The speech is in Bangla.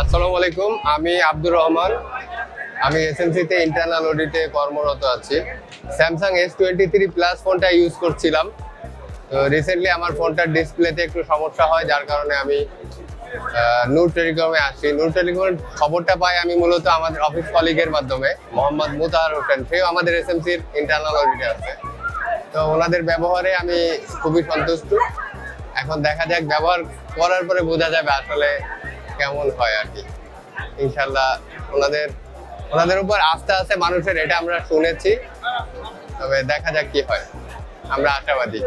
আসসালামু আলাইকুম, আমি আব্দুর রহমান। আমি এসএমসি তে ইন্টারনাল অডিটে কর্মরত আছি। স্যামসাং S23 প্লাস ফোনটা ইউজ করছিলাম। তো রিসেন্টলি আমার ফোনটার ডিসপ্লেতে একটু সমস্যা হয়, যার কারণে আমি নূর টেলিকমে আসি। নূর টেলিকমের খবরটা পাই আমি মূলত আমাদের অফিস কলিগের মাধ্যমে। মোহাম্মদ মুতাহার হোসেন, সেও আমাদের এসএমসির ইন্টারনাল অডিটে আছে। তো ওনাদের ব্যবহারে আমি খুবই সন্তুষ্ট। এখন দেখা যাক, ব্যবহার করার পরে বোঝা যাবে আসলে কেমন হয় আর কি। ইনশাল্লাহ ওনাদের উপর আস্থা আছে মানুষের, এটা আমরা শুনেছি। তবে দেখা যাক কি হয়, আমরা আশাবাদী।